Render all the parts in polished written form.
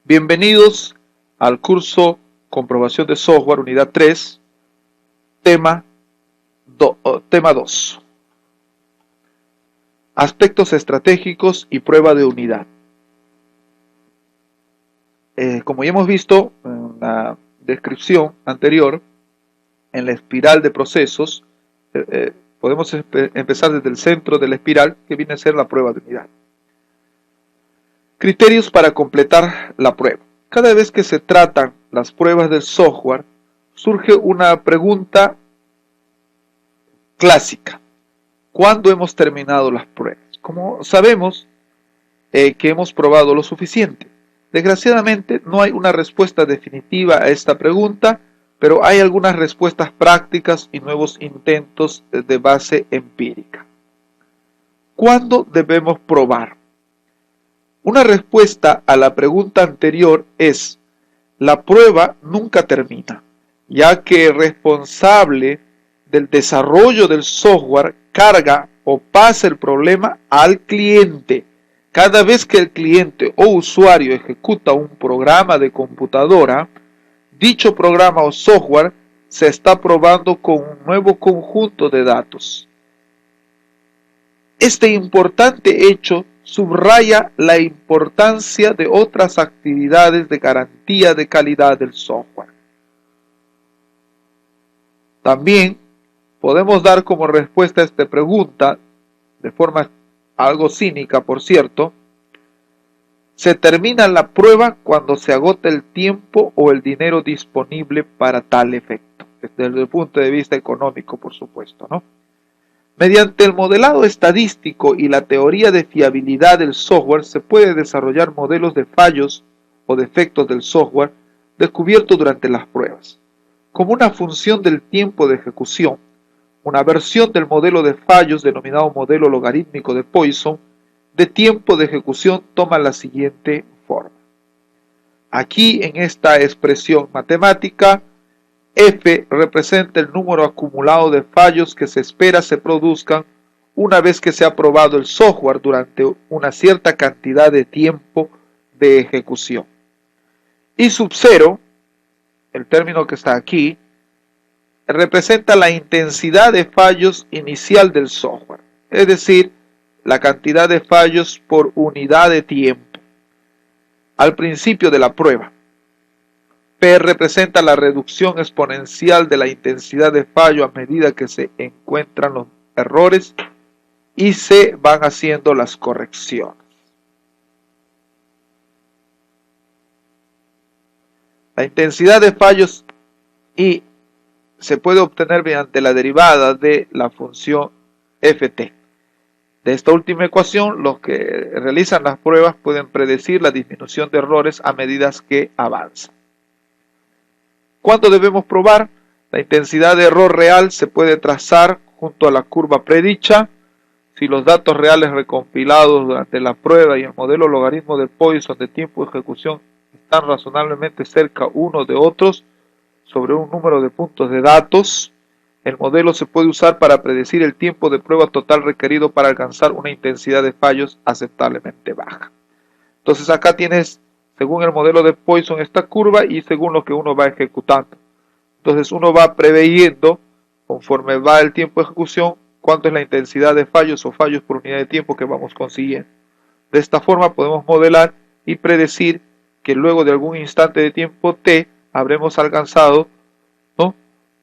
Bienvenidos al curso Comprobación de Software, Unidad 3, tema 2. Aspectos estratégicos y prueba de unidad. Como ya hemos visto en la descripción anterior, en la espiral de procesos, podemos empezar desde el centro de la espiral, que viene a ser la prueba de unidad. Criterios para completar la prueba. Cada vez que se tratan las pruebas del software, surge una pregunta clásica. ¿Cuándo hemos terminado las pruebas? Como sabemos que hemos probado lo suficiente. Desgraciadamente no hay una respuesta definitiva a esta pregunta, pero hay algunas respuestas prácticas y nuevos intentos de base empírica. ¿Cuándo debemos probar? Una respuesta a la pregunta anterior es: la prueba nunca termina, ya que el responsable del desarrollo del software carga o pasa el problema al cliente. Cada vez que el cliente o usuario ejecuta un programa de computadora, dicho programa o software se está probando con un nuevo conjunto de datos. Este importante hecho subraya la importancia de otras actividades de garantía de calidad del software. También podemos dar como respuesta a esta pregunta, de forma algo cínica, por cierto: se termina la prueba cuando se agota el tiempo o el dinero disponible para tal efecto, desde el punto de vista económico, por supuesto, ¿no? Mediante el modelado estadístico y la teoría de fiabilidad del software se puede desarrollar modelos de fallos o defectos del software descubiertos durante las pruebas. Como una función del tiempo de ejecución, una versión del modelo de fallos denominado modelo logarítmico de Poisson de tiempo de ejecución toma la siguiente forma. Aquí en esta expresión matemática, F representa el número acumulado de fallos que se espera se produzcan una vez que se ha probado el software durante una cierta cantidad de tiempo de ejecución. Y sub 0, el término que está aquí, representa la intensidad de fallos inicial del software, es decir, la cantidad de fallos por unidad de tiempo al principio de la prueba. P representa la reducción exponencial de la intensidad de fallo a medida que se encuentran los errores y se van haciendo las correcciones. La intensidad de fallos y se puede obtener mediante la derivada de la función ft. De esta última ecuación, los que realizan las pruebas pueden predecir la disminución de errores a medida que avanzan. ¿Cuándo debemos probar? La intensidad de error real se puede trazar junto a la curva predicha. Si los datos reales recompilados durante la prueba y el modelo logaritmo de Poisson de tiempo de ejecución están razonablemente cerca unos de otros sobre un número de puntos de datos, el modelo se puede usar para predecir el tiempo de prueba total requerido para alcanzar una intensidad de fallos aceptablemente baja. Entonces acá tienes, según el modelo de Poisson, esta curva y según lo que uno va ejecutando. Entonces uno va preveyendo, conforme va el tiempo de ejecución, cuánto es la intensidad de fallos o fallos por unidad de tiempo que vamos consiguiendo. De esta forma podemos modelar y predecir que luego de algún instante de tiempo t habremos alcanzado, ¿no?,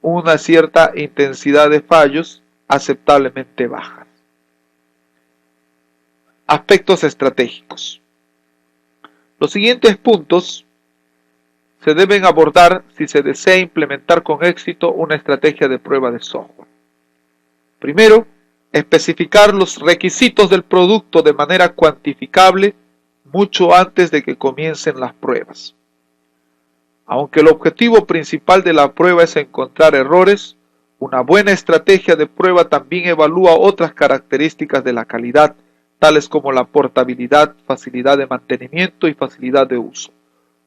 una cierta intensidad de fallos aceptablemente baja. Aspectos estratégicos. Los siguientes puntos se deben abordar si se desea implementar con éxito una estrategia de prueba de software. Primero, especificar los requisitos del producto de manera cuantificable mucho antes de que comiencen las pruebas. Aunque el objetivo principal de la prueba es encontrar errores, una buena estrategia de prueba también evalúa otras características de la calidad, tales como la portabilidad, facilidad de mantenimiento y facilidad de uso.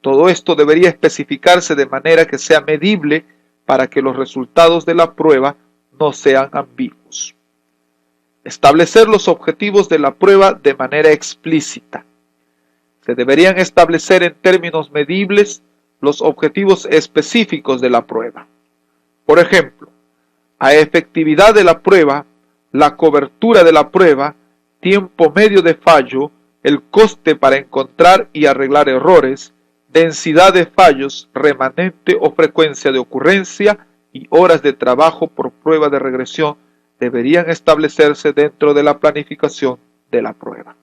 Todo esto debería especificarse de manera que sea medible para que los resultados de la prueba no sean ambiguos. Establecer los objetivos de la prueba de manera explícita. Se deberían establecer en términos medibles los objetivos específicos de la prueba. Por ejemplo, a efectividad de la prueba, la cobertura de la prueba, tiempo medio de fallo, el coste para encontrar y arreglar errores, densidad de fallos, remanente o frecuencia de ocurrencia y horas de trabajo por prueba de regresión deberían establecerse dentro de la planificación de la prueba.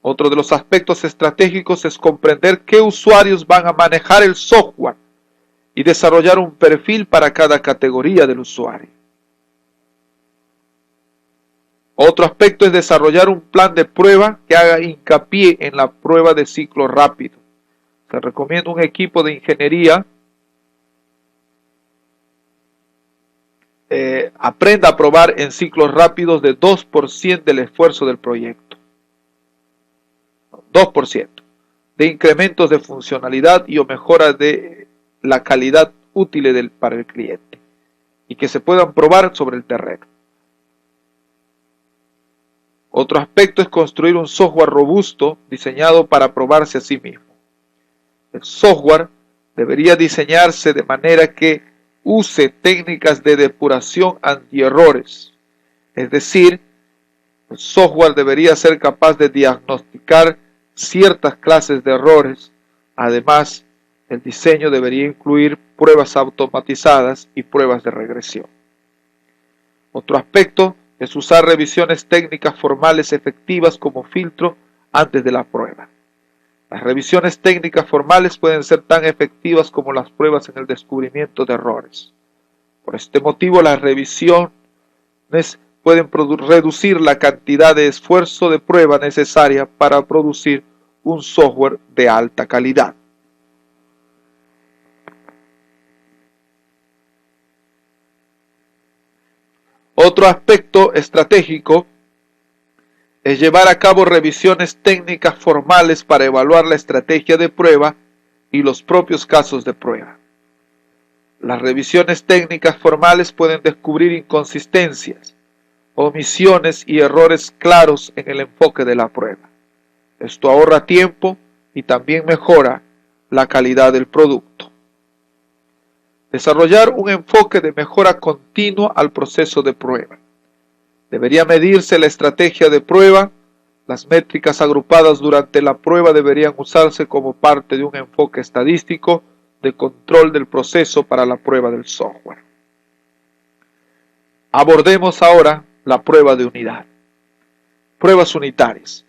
Otro de los aspectos estratégicos es comprender qué usuarios van a manejar el software y desarrollar un perfil para cada categoría del usuario. Otro aspecto es desarrollar un plan de prueba que haga hincapié en la prueba de ciclo rápido. Se recomienda un equipo de ingeniería aprenda a probar en ciclos rápidos de 2% del esfuerzo del proyecto. 2% de incrementos de funcionalidad y o mejora de la calidad útil para el cliente y que se puedan probar sobre el terreno. Otro aspecto es construir un software robusto diseñado para probarse a sí mismo. El software debería diseñarse de manera que use técnicas de depuración antierrores, es decir, el software debería ser capaz de diagnosticar ciertas clases de errores. Además, el diseño debería incluir pruebas automatizadas y pruebas de regresión. Otro aspecto es usar revisiones técnicas formales efectivas como filtro antes de la prueba. Las revisiones técnicas formales pueden ser tan efectivas como las pruebas en el descubrimiento de errores. Por este motivo, las revisiones pueden reducir la cantidad de esfuerzo de prueba necesaria para producir un software de alta calidad. Otro aspecto estratégico es llevar a cabo revisiones técnicas formales para evaluar la estrategia de prueba y los propios casos de prueba. Las revisiones técnicas formales pueden descubrir inconsistencias, omisiones y errores claros en el enfoque de la prueba. Esto ahorra tiempo y también mejora la calidad del producto. Desarrollar un enfoque de mejora continua al proceso de prueba. Debería medirse la estrategia de prueba. Las métricas agrupadas durante la prueba deberían usarse como parte de un enfoque estadístico de control del proceso para la prueba del software. Abordemos ahora la prueba de unidad. Pruebas unitarias.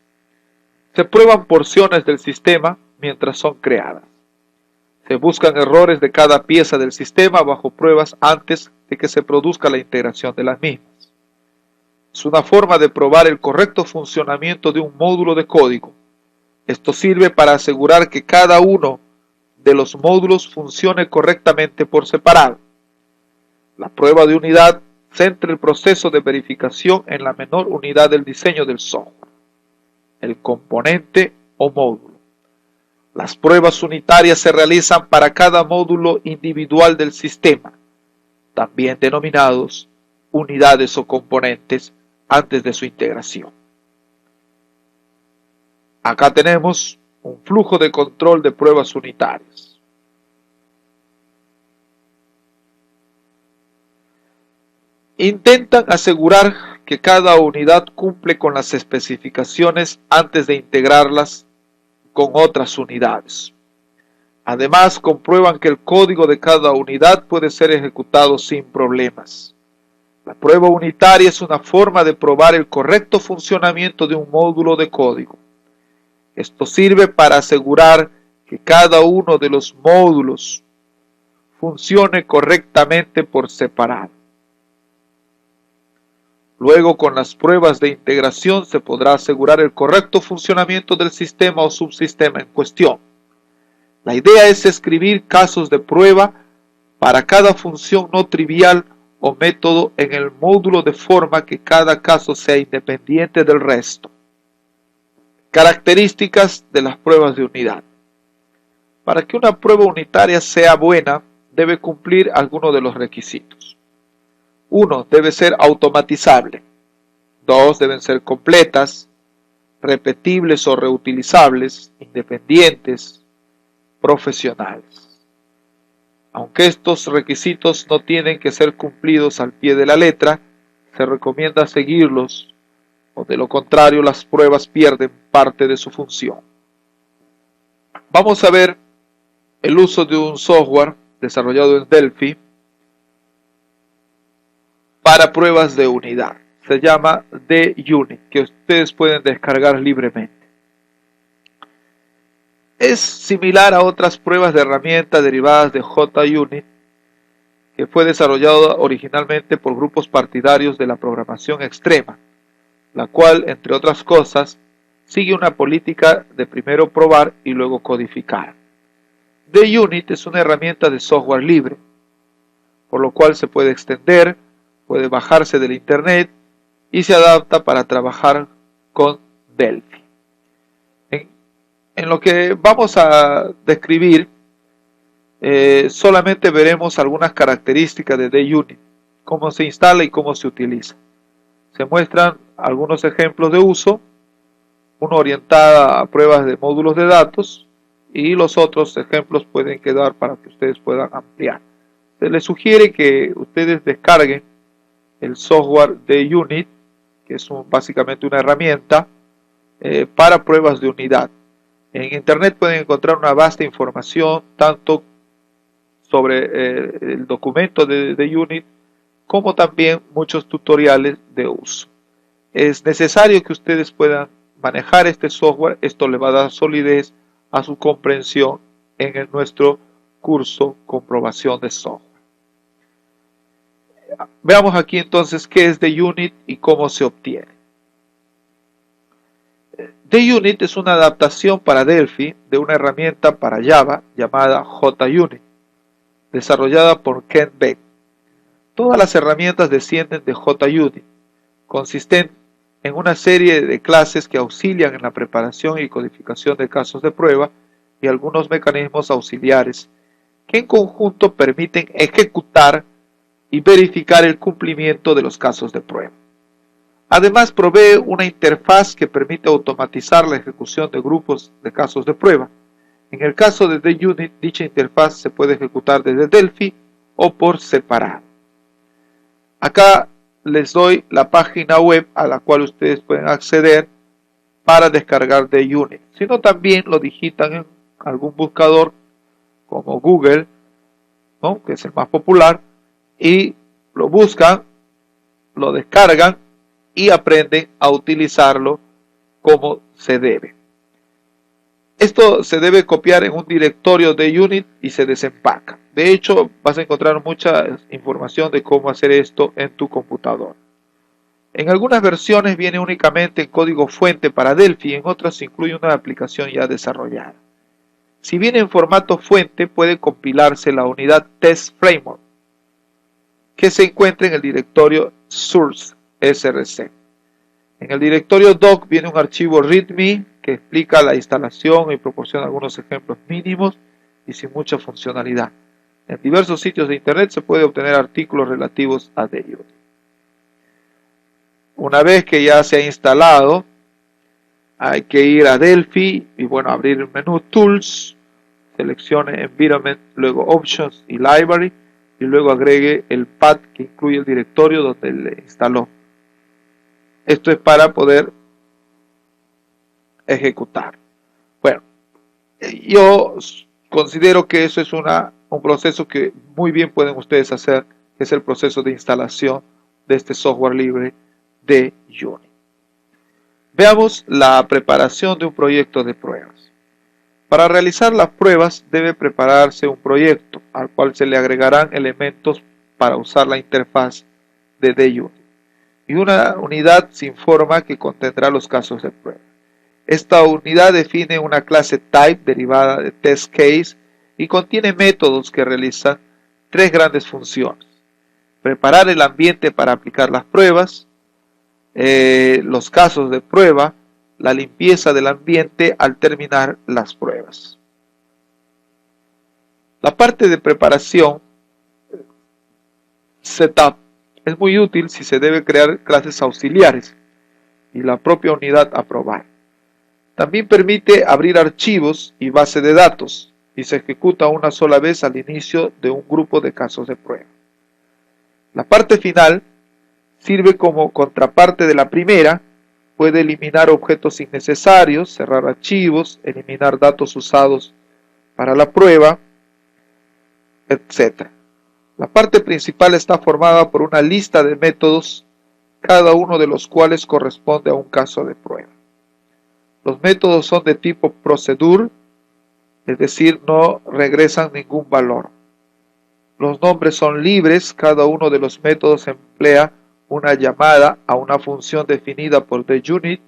Se prueban porciones del sistema mientras son creadas. Se buscan errores de cada pieza del sistema bajo pruebas antes de que se produzca la integración de las mismas. Es una forma de probar el correcto funcionamiento de un módulo de código. Esto sirve para asegurar que cada uno de los módulos funcione correctamente por separado. La prueba de unidad centra el proceso de verificación en la menor unidad del diseño del software, el componente o módulo. Las pruebas unitarias se realizan para cada módulo individual del sistema, también denominados unidades o componentes antes de su integración. Acá tenemos un flujo de control de pruebas unitarias. Intentan asegurar que cada unidad cumple con las especificaciones antes de integrarlas con otras unidades. Además, comprueban que el código de cada unidad puede ser ejecutado sin problemas. La prueba unitaria es una forma de probar el correcto funcionamiento de un módulo de código. Esto sirve para asegurar que cada uno de los módulos funcione correctamente por separado. Luego, con las pruebas de integración se podrá asegurar el correcto funcionamiento del sistema o subsistema en cuestión. La idea es escribir casos de prueba para cada función no trivial o método en el módulo de forma que cada caso sea independiente del resto. Características de las pruebas de unidad. Para que una prueba unitaria sea buena, debe cumplir algunos de los requisitos. 1. Debe ser automatizable. 2. Deben ser completas. repetibles o reutilizables, independientes, profesionales. Aunque estos requisitos no tienen que ser cumplidos al pie de la letra, se recomienda seguirlos, o de lo contrario las pruebas pierden parte de su función. Vamos a ver el uso de un software desarrollado en Delphi para pruebas de unidad. Se llama D-Unit, que ustedes pueden descargar libremente. Es similar a otras pruebas de herramientas derivadas de JUnit, que fue desarrollado originalmente por grupos partidarios de la programación extrema, la cual, entre otras cosas, sigue una política de primero probar y luego codificar. D-Unit es una herramienta de software libre, por lo cual se puede extender, puede bajarse del internet y se adapta para trabajar con Delphi. En lo que vamos a describir, solamente veremos algunas características de D-Unit, cómo se instala y cómo se utiliza. Se muestran algunos ejemplos de uso, uno orientada a pruebas de módulos de datos y los otros ejemplos pueden quedar para que ustedes puedan ampliar. Se les sugiere que ustedes descarguen el software de Unit, que es básicamente una herramienta para pruebas de unidad. En internet pueden encontrar una vasta información tanto sobre el documento de Unit como también muchos tutoriales de uso. Es necesario que ustedes puedan manejar este software. Esto le va a dar solidez a su comprensión en nuestro curso Comprobación de Software. Veamos aquí entonces qué es D-Unit y cómo se obtiene. D-Unit es una adaptación para Delphi de una herramienta para Java llamada JUnit, desarrollada por Ken Beck. Todas las herramientas descienden de JUnit, consisten en una serie de clases que auxilian en la preparación y codificación de casos de prueba y algunos mecanismos auxiliares que en conjunto permiten ejecutar y verificar el cumplimiento de los casos de prueba. Además, provee una interfaz que permite automatizar la ejecución de grupos de casos de prueba. En el caso de D-Unit, dicha interfaz se puede ejecutar desde Delphi o por separado. Acá les doy la página web a la cual ustedes pueden acceder para descargar D-Unit. Si no, también lo digitan en algún buscador como Google, ¿no?, que es el más popular, y lo buscan, lo descargan y aprenden a utilizarlo como se debe. Esto se debe copiar en un directorio de Unit y se desempaca. De hecho, vas a encontrar mucha información de cómo hacer esto en tu computador. En algunas versiones viene únicamente en código fuente para Delphi, en otras incluye una aplicación ya desarrollada. Si viene en formato fuente, puede compilarse la unidad Test Framework, que se encuentra en el directorio source src. En el directorio doc viene un archivo readme que explica la instalación y proporciona algunos ejemplos mínimos y sin mucha funcionalidad. En diversos sitios de internet se puede obtener artículos relativos a D-Unit. Una vez que ya se ha instalado, hay que ir a Delphi y abrir el menú Tools, seleccione Environment, luego Options y Library, y luego agregue el path que incluye el directorio donde le instaló. Esto es para poder ejecutar. Bueno, yo considero que eso es un proceso que muy bien pueden ustedes hacer, que es el proceso de instalación de este software libre de Unit. Veamos la preparación de un proyecto de pruebas. Para realizar las pruebas debe prepararse un proyecto al cual se le agregarán elementos para usar la interfaz de D-Unit. Y una unidad se informa que contendrá los casos de prueba. Esta unidad define una clase type derivada de test case y contiene métodos que realizan tres grandes funciones: preparar el ambiente para aplicar las pruebas, los casos de prueba, la limpieza del ambiente al terminar las pruebas. La parte de preparación, setup, es muy útil si se debe crear clases auxiliares y la propia unidad a probar. También permite abrir archivos y base de datos y se ejecuta una sola vez al inicio de un grupo de casos de prueba. La parte final sirve como contraparte de la primera, puede eliminar objetos innecesarios, cerrar archivos, eliminar datos usados para la prueba, etc. La parte principal está formada por una lista de métodos, cada uno de los cuales corresponde a un caso de prueba. Los métodos son de tipo procedure, es decir, no regresan ningún valor. Los nombres son libres, cada uno de los métodos emplea una llamada a una función definida por TheUnit,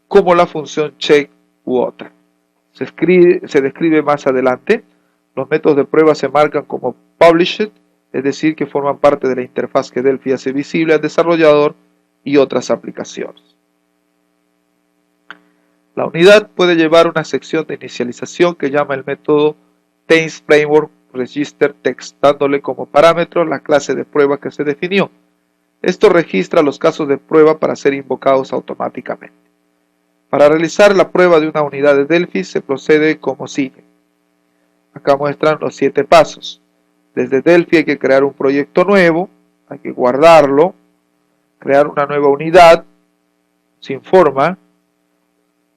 como la función check u otra. Se describe más adelante. Los métodos de prueba se marcan como published, es decir, que forman parte de la interfaz que Delphi hace visible al desarrollador y otras aplicaciones. La unidad puede llevar una sección de inicialización que llama el método TenseFramework_register_text, dándole como parámetro la clase de prueba que se definió. Esto registra los casos de prueba para ser invocados automáticamente. Para realizar la prueba de una unidad de Delphi se procede como sigue. Acá muestran los 7 pasos. Desde Delphi hay que crear un proyecto nuevo, hay que guardarlo, crear una nueva unidad sin forma,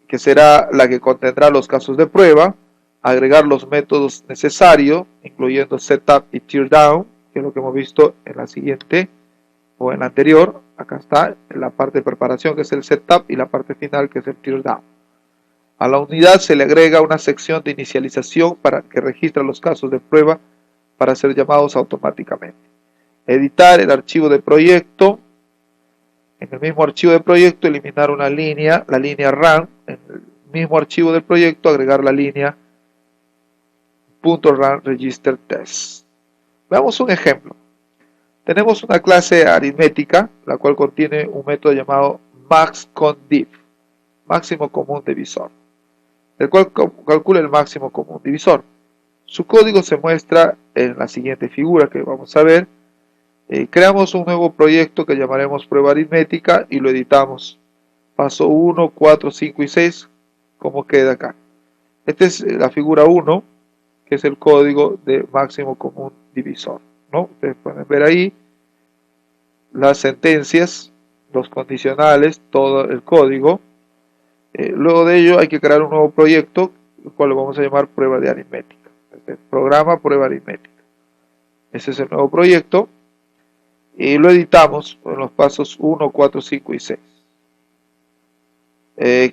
que será la que contendrá los casos de prueba, agregar los métodos necesarios, incluyendo setup y teardown, que es lo que hemos visto en la siguiente o en la anterior. Acá está en la parte de preparación, que es el setup, y la parte final, que es el teardown. A la unidad se le agrega una sección de inicialización para que registre los casos de prueba para ser llamados automáticamente. Editar el archivo de proyecto. En el mismo archivo de proyecto eliminar una línea, la línea run. En el mismo archivo del proyecto agregar la línea .run register test. Veamos un ejemplo. Tenemos una clase aritmética, la cual contiene un método llamado maxConDiv, máximo común divisor, el cual calcula el máximo común divisor. Su código se muestra en la siguiente figura que vamos a ver. Creamos un nuevo proyecto que llamaremos prueba aritmética y lo editamos. Paso 1, 4, 5 y 6, como queda acá. Esta es la figura 1, que es el código de máximo común divisor, ¿no? Ustedes pueden ver ahí las sentencias, los condicionales, todo el código. Luego de ello hay que crear un nuevo proyecto, el cual lo vamos a llamar prueba de aritmética. Programa prueba aritmética. Ese es el nuevo proyecto. Y lo editamos en los pasos 1, 4, 5 y 6.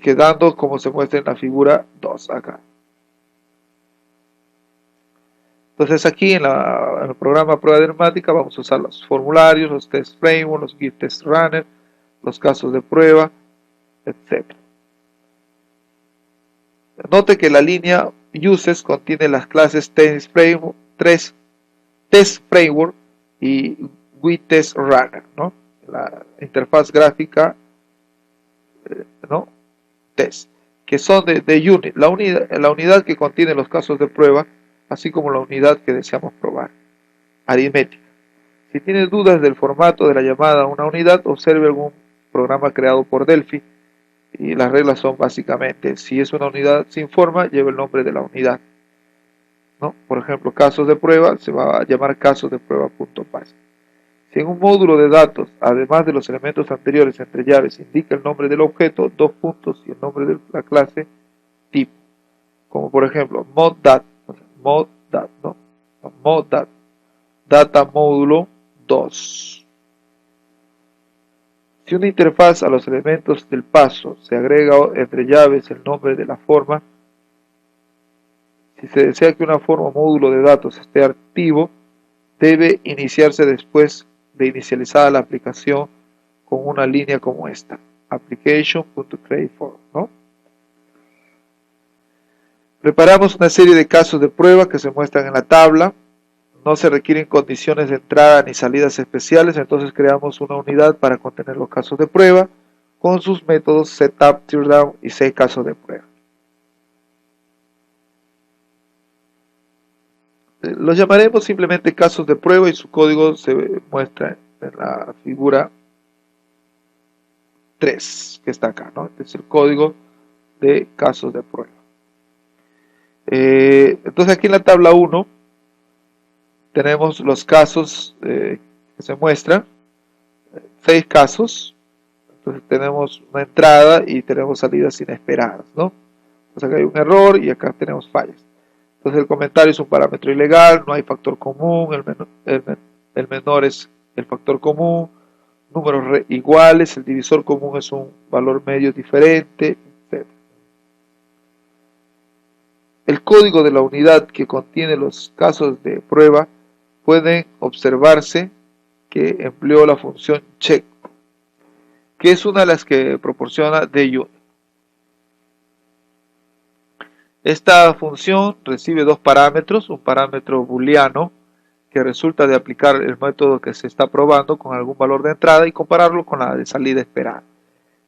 Quedando como se muestra en la figura 2 acá. Entonces aquí en el programa prueba de aritmética vamos a usar los formularios, los test framework, los git test runner, los casos de prueba, etc. Note que la línea uses contiene las clases test framework y test runner, ¿no? La interfaz gráfica, ¿no? Test, que son de unit, la unidad que contiene los casos de prueba, así como la unidad que deseamos probar, aritmética. Si tiene dudas del formato de la llamada a una unidad, observe algún programa creado por Delphi, y las reglas son básicamente, si es una unidad sin forma, lleva el nombre de la unidad, ¿no? Por ejemplo, casos de prueba, se va a llamar casos de prueba.base. Si en un módulo de datos, además de los elementos anteriores entre llaves, indica el nombre del objeto, 2 puntos y el nombre de la clase tipo, como por ejemplo modDat, ¿no? modDat, data módulo 2. Si una interfaz a los elementos del paso se agrega entre llaves el nombre de la forma, si se desea que una forma o módulo de datos esté activo, debe iniciarse después de inicializada la aplicación con una línea como esta, application.createForm, ¿no? Preparamos una serie de casos de prueba que se muestran en la tabla. No se requieren condiciones de entrada ni salidas especiales, entonces creamos una unidad para contener los casos de prueba con sus métodos setup, teardown y set casos de prueba. Los llamaremos simplemente casos de prueba y su código se muestra en la figura 3 que está acá, ¿no? Este es el código de casos de prueba. Entonces aquí en la tabla 1 tenemos los casos que se muestran, 6 casos. Entonces tenemos una entrada y tenemos salidas inesperadas, ¿no? Entonces acá hay un error y acá tenemos fallas. Entonces el comentario es un parámetro ilegal, no hay factor común, el menor es el factor común, números iguales, el divisor común es un valor medio diferente, etc. El código de la unidad que contiene los casos de prueba pueden observarse que empleó la función check, que es una de las que proporciona DUnit. Esta función recibe dos parámetros, un parámetro booleano que resulta de aplicar el método que se está probando con algún valor de entrada y compararlo con la de salida esperada.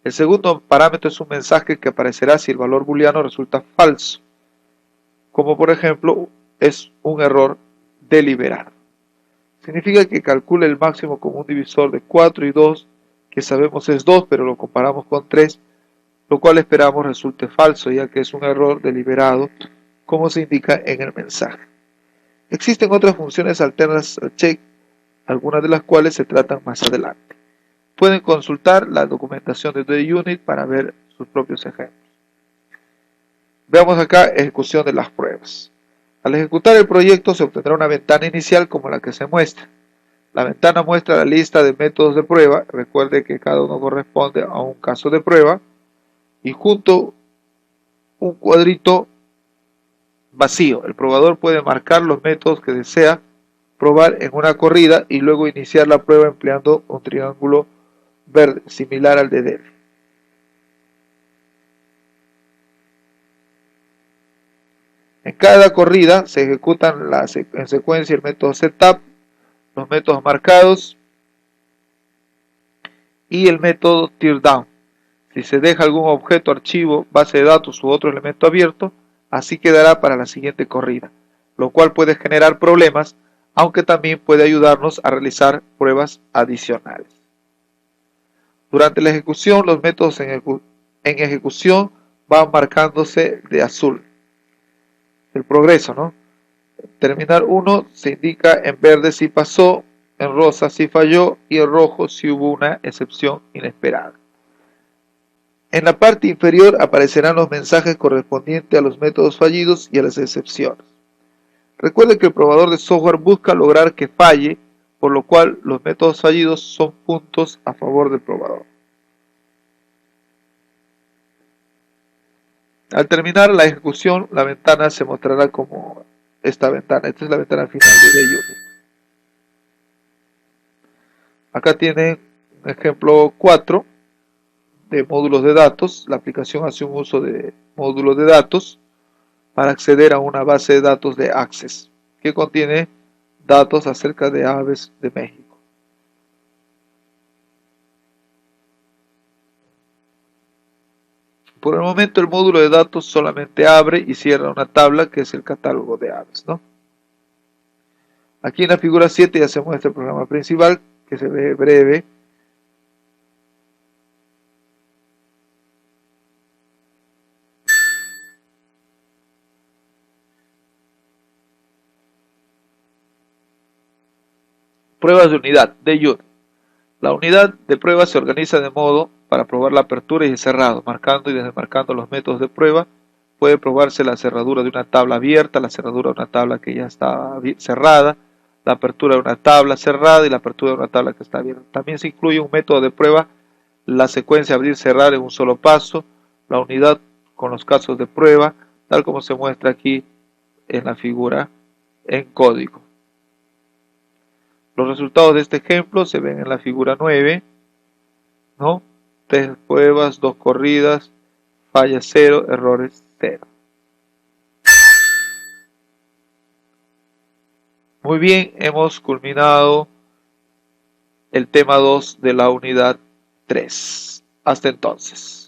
El segundo parámetro es un mensaje que aparecerá si el valor booleano resulta falso, como por ejemplo es un error deliberado. Significa que calcule el máximo común divisor de 4 y 2, que sabemos es 2, pero lo comparamos con 3, lo cual esperamos resulte falso, ya que es un error deliberado, como se indica en el mensaje. Existen otras funciones alternas al check, algunas de las cuales se tratan más adelante. Pueden consultar la documentación de DUnit para ver sus propios ejemplos. Veamos acá ejecución de las pruebas. Al ejecutar el proyecto se obtendrá una ventana inicial como la que se muestra. La ventana muestra la lista de métodos de prueba. Recuerde que cada uno corresponde a un caso de prueba. Y junto un cuadrito vacío. El probador puede marcar los métodos que desea probar en una corrida y luego iniciar la prueba empleando un triángulo verde, similar al de Delphi. En cada corrida se ejecutan en secuencia el método setup, los métodos marcados y el método teardown. Si se deja algún objeto, archivo, base de datos u otro elemento abierto, así quedará para la siguiente corrida, lo cual puede generar problemas, aunque también puede ayudarnos a realizar pruebas adicionales. Durante la ejecución, los métodos en ejecución van marcándose de azul. El progreso, ¿no? Terminar 1 se indica en verde si pasó, en rosa si falló y en rojo si hubo una excepción inesperada. En la parte inferior aparecerán los mensajes correspondientes a los métodos fallidos y a las excepciones. Recuerde que el probador de software busca lograr que falle, por lo cual los métodos fallidos son puntos a favor del probador. Al terminar la ejecución, la ventana se mostrará como esta ventana. Esta es la ventana final de DUnit. Acá tienen un ejemplo 4 de módulos de datos. La aplicación hace un uso de módulos de datos para acceder a una base de datos de Access que contiene datos acerca de aves de México. Por el momento el módulo de datos solamente abre y cierra una tabla que es el catálogo de aves, ¿no? Aquí en la figura 7 ya se muestra el programa principal, que se ve breve. Pruebas de unidad, DUnit. La unidad de prueba se organiza de modo para probar la apertura y el cerrado, marcando y desmarcando los métodos de prueba. Puede probarse la cerradura de una tabla abierta, la cerradura de una tabla que ya está cerrada, la apertura de una tabla cerrada y la apertura de una tabla que está abierta. También se incluye un método de prueba, la secuencia abrir-cerrar en un solo paso, la unidad con los casos de prueba, tal como se muestra aquí en la figura en código. Los resultados de este ejemplo se ven en la figura 9, ¿no? 3 pruebas, 2 corridas, fallas 0, errores 0. Muy bien, hemos culminado el tema 2 de la unidad 3. Hasta entonces.